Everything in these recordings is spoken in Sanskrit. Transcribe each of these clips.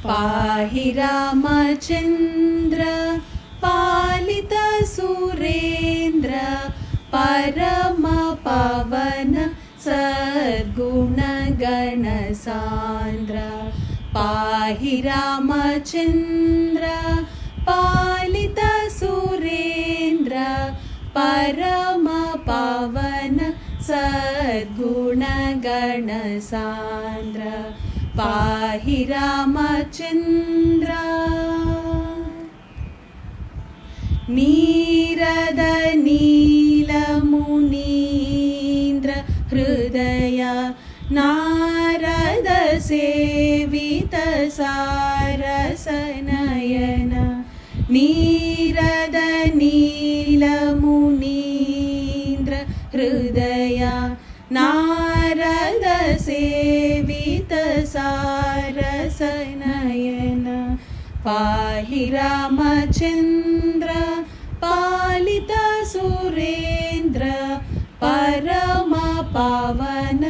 पाहि रामचन्द्र पालित सुरेन्द्र परम पावन सद्गुणगण सान्द्र पाहि रामचन्द्र पालित सुरेन्द्र परम पावन सद्गुणगण सान्द्र पाहि रामचन्द्र नीरद नीलमुनीन्द्र हृदय नारद सेवित सारसनयन नीरद नीलमुनीन्द्र हृदय नारद सेवित सारसनयन पाहि रामचन्द्र पालित सुरेन्द्र परम पावन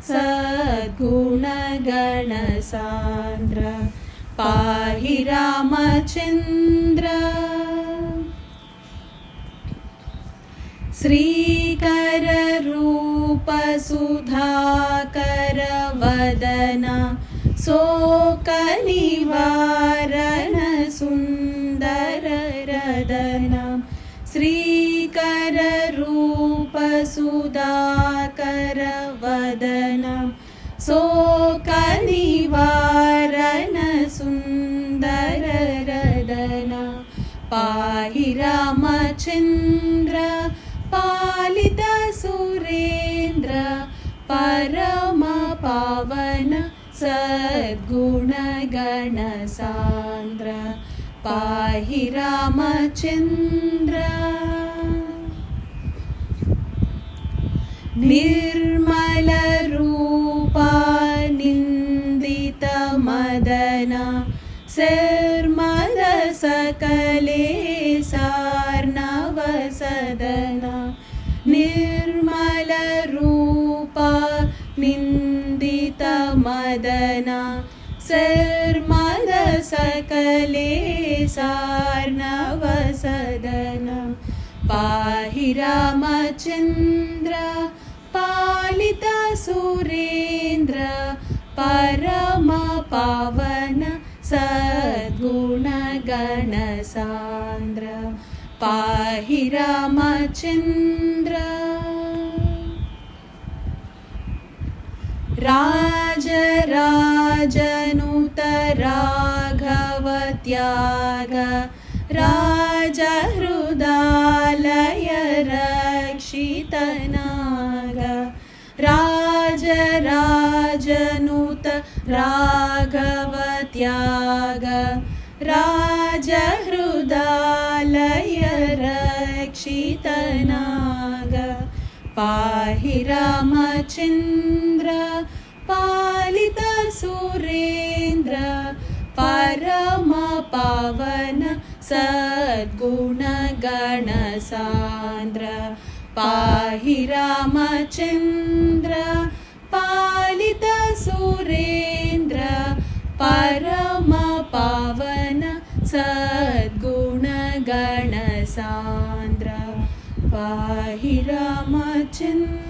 सद्गुणगण सान्द्र पाहि रामचन्द्र श्रीकर रूप सुधाकर वदना शोक निवारण सुंदर रदना श्रीकर रूप सुधाकर वदना शोक निवारण सुंदर रदना पाहि रामचन्द्र पालित सुरेन्द्र परम पावन सद्गुणगण सान्द्र पाहि रामचन्द्र निर्मल रूपा निन्दित मदना सर्मद सकले सार्णव सदना निर्मल रूपा निन्दित मदना सर्मद सकले सार्णव सदना पाहि रामचन्द्र पालित सुरेन्द्र परम पावन सद्गुणगण सान्द्र पाहि रामचन्द्र राजराजनुत राघव त्याग राजहृदालय रक्षित नाग राजराजनुत राघव त्याग राजहृदालय रक्षित नाग पाहि रामचन्द्र पालित सुरेन्द्र परम पावन सद्गुणगण सान्द्र पाहि रामचन्द्र पालित सुरेन्द्र परम पावन सद्गुणगण सान्द्र पाहि रामचन्द्र।